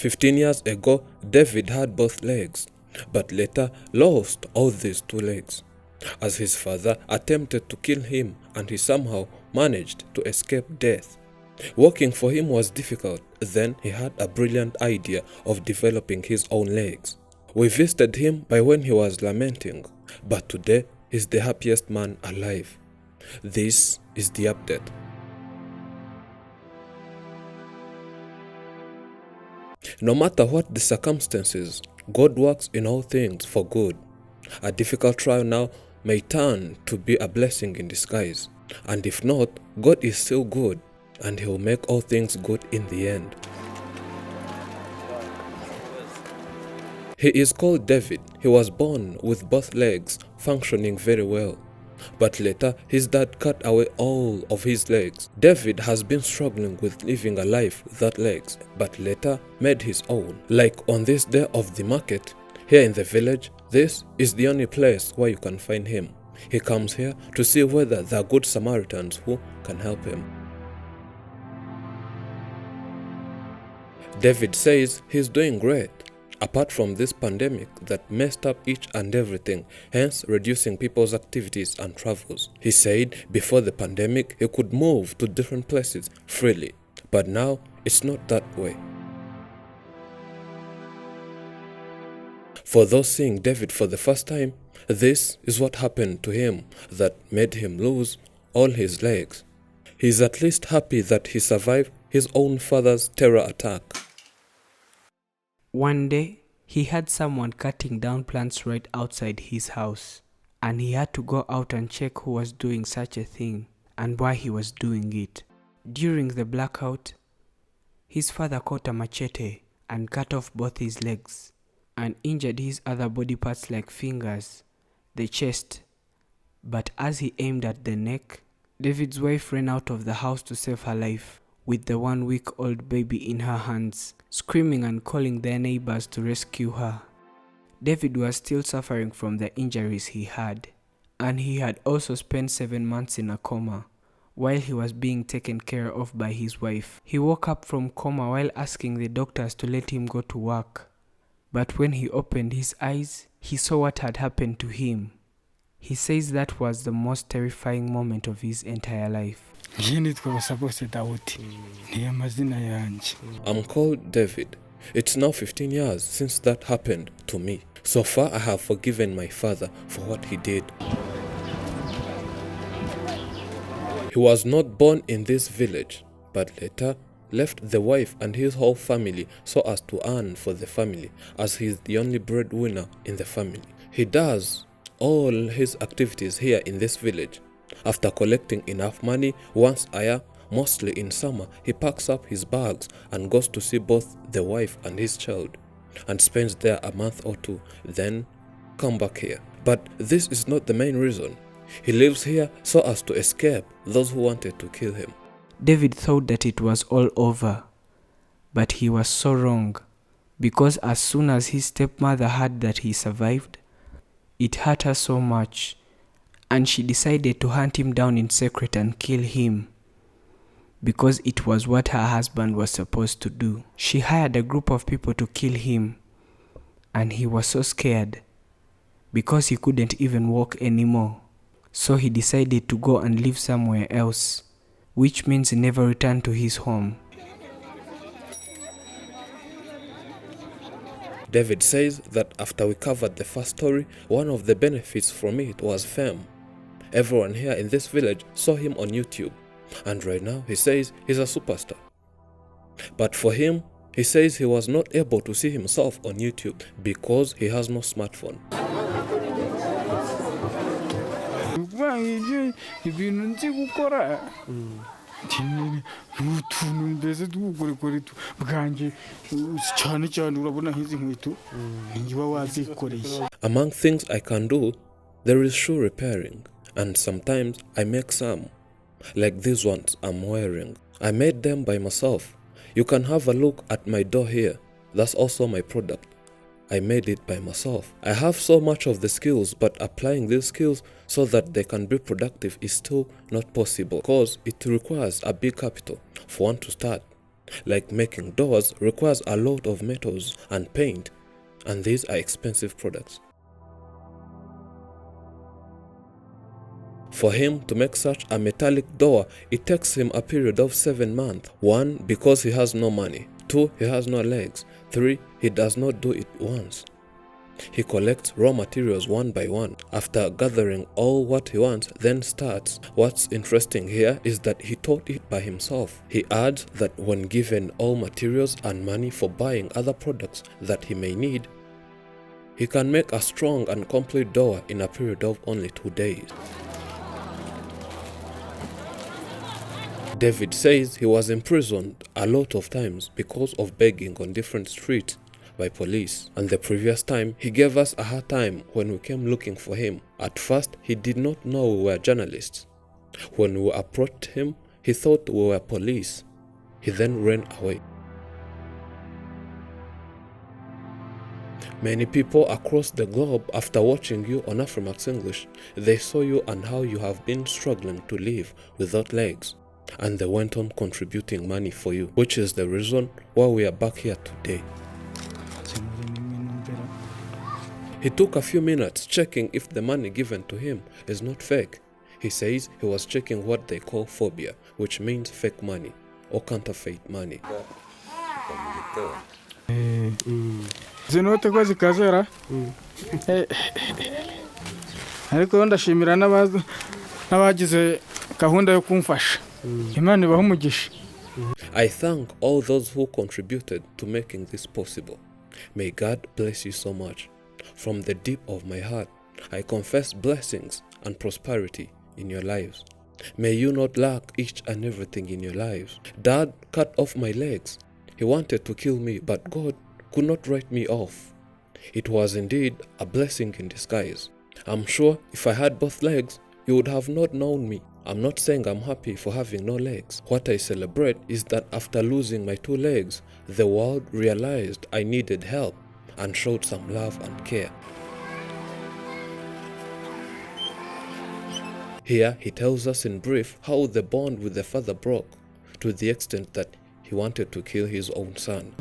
15 years ago, David had both legs, but later lost all these 2 legs, as his father attempted to kill him and he somehow managed to escape death. Walking for him was difficult. Then he had a brilliant idea of developing his own legs. We visited him by when he was lamenting, but today he's the happiest man alive. This is the update. No matter what the circumstances, God works in all things for good. A difficult trial now may turn to be a blessing in disguise. And if not, God is still good, and He will make all things good in the end. He is called David. He was born with both legs functioning very well, but later his dad cut away all of his legs. David has been struggling with living a life without legs, but later made his own. Like on this day of the market, here in the village, this is the only place where you can find him. He comes here to see whether there are good Samaritans who can help him. David says he's doing great, apart from this pandemic that messed up each and everything, hence reducing people's activities and travels. He said before the pandemic he could move to different places freely, but now it's not that way. For those seeing David for the first time, this is what happened to him that made him lose all his legs. He's at least happy that he survived his own father's terror attack. One day, he had someone cutting down plants right outside his house, and he had to go out and check who was doing such a thing and why he was doing it. During the blackout, his father caught a machete and cut off both his legs and injured his other body parts like fingers, the chest. But as he aimed at the neck, David's wife ran out of the house to save her life, with the 1-week-old baby in her hands, screaming and calling their neighbors to rescue her. David was still suffering from the injuries he had, and he had also spent 7 months in a coma while he was being taken care of by his wife. He woke up from coma while asking the doctors to let him go to work. But when he opened his eyes, he saw what had happened to him. He says that was the most terrifying moment of his entire life. I'm called David. It's now 15 years since that happened to me. So far I have forgiven my father for what he did. He was not born in this village, but later left the wife and his whole family so as to earn for the family, as he is the only breadwinner in the family. He does all his activities here in this village. After collecting enough money once a year, mostly in summer, he packs up his bags and goes to see both the wife and his child, and spends there a month or 2, then come back here. But this is not the main reason. He lives here so as to escape those who wanted to kill him. David thought that it was all over, but he was so wrong, because as soon as his stepmother heard that he survived, it hurt her so much, and she decided to hunt him down in secret and kill him, because it was what her husband was supposed to do. She hired a group of people to kill him, and he was so scared, because he couldn't even walk anymore. So he decided to go and live somewhere else, which means he never returned to his home. David says that after we covered the first story, one of the benefits from it was fame. Everyone here in this village saw him on YouTube, and right now he says he's a superstar. But for him, he says he was not able to see himself on YouTube because he has no smartphone. Among things I can do, there is shoe repairing, and sometimes I make some, like these ones I'm wearing. I made them by myself. You can have a look at my door here. That's also my product. I made it by myself. I have so much of the skills, but applying these skills so that they can be productive is still not possible because it requires a big capital for one to start. Like making doors requires a lot of metals and paint, and these are expensive products. For him to make such a metallic door, it takes him a period of 7 months. 1, because he has no money. 2, he has no legs. 3, he does not do it once. He collects raw materials one by one. After gathering all what he wants, then starts. What's interesting here is that he taught it by himself. He adds that when given all materials and money for buying other products that he may need, he can make a strong and complete door in a period of only 2 days. David says he was imprisoned a lot of times because of begging on different streets by police, and the previous time he gave us a hard time when we came looking for him. At first he did not know we were journalists. When we approached him, he thought we were police. He then ran away. Many people across the globe, after watching you on Afrimax English, they saw you and how you have been struggling to live without legs, and they went on contributing money for you, which is the reason why we are back here today. He took a few minutes checking if the money given to him is not fake. He says he was checking what they call phobia, which means fake money or counterfeit money. zinote ko zikazera ariko ndashimira n'abagize gahunda yo kumfasha. Imana ibahe umugisha. I thank all those who contributed to making this possible. May God bless you so much. From the deep of my heart, I confess blessings and prosperity in your lives. May you not lack each and everything in your lives. Dad cut off my legs. He wanted to kill me, but God could not write me off. It was indeed a blessing in disguise. I'm sure if I had both legs, you would have not known me. I'm not saying I'm happy for having no legs. What I celebrate is that after losing my 2 legs, the world realized I needed help and showed some love and care. Here he tells us in brief how the bond with the father broke, to the extent that he wanted to kill his own son.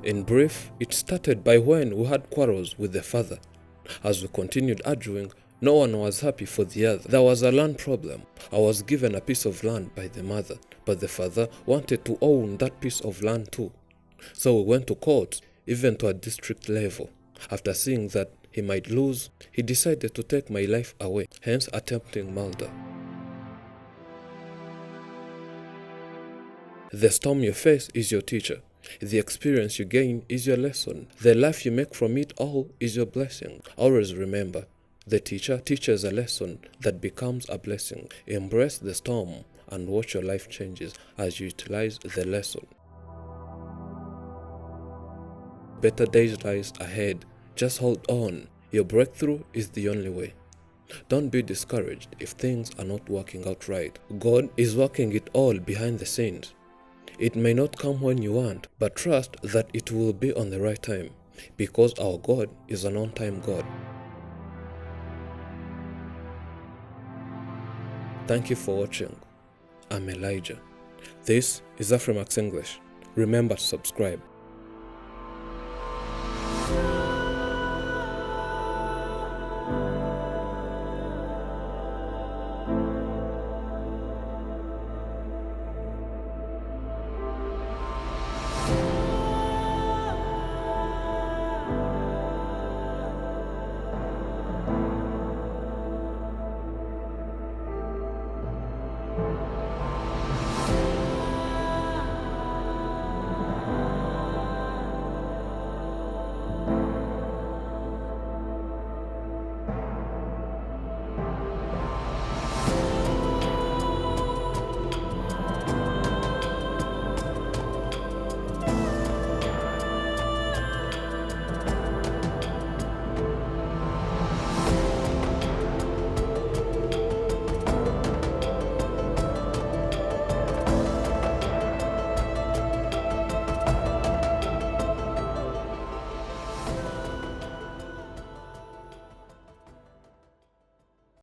In brief, it started by when we had quarrels with the father. As we continued arguing, no one was happy for the other. There was a land problem. I was given a piece of land by the mother, but the father wanted to own that piece of land too. So we went to court, even to a district level. After seeing that he might lose, he decided to take my life away, hence attempting murder. The storm you face is your teacher. The experience you gain is your lesson. The life you make from it all is your blessing. Always remember, the teacher teaches a lesson that becomes a blessing. Embrace the storm and watch your life changes as you utilize the lesson. Better days lies ahead. Just hold on. Your breakthrough is the only way. Don't be discouraged if things are not working out right. God is working it all behind the scenes. It may not come when you want, but trust that it will be on the right time, because our God is an on-time God. Thank you for watching. I'm Elijah. This is Afrimax English. Remember to subscribe.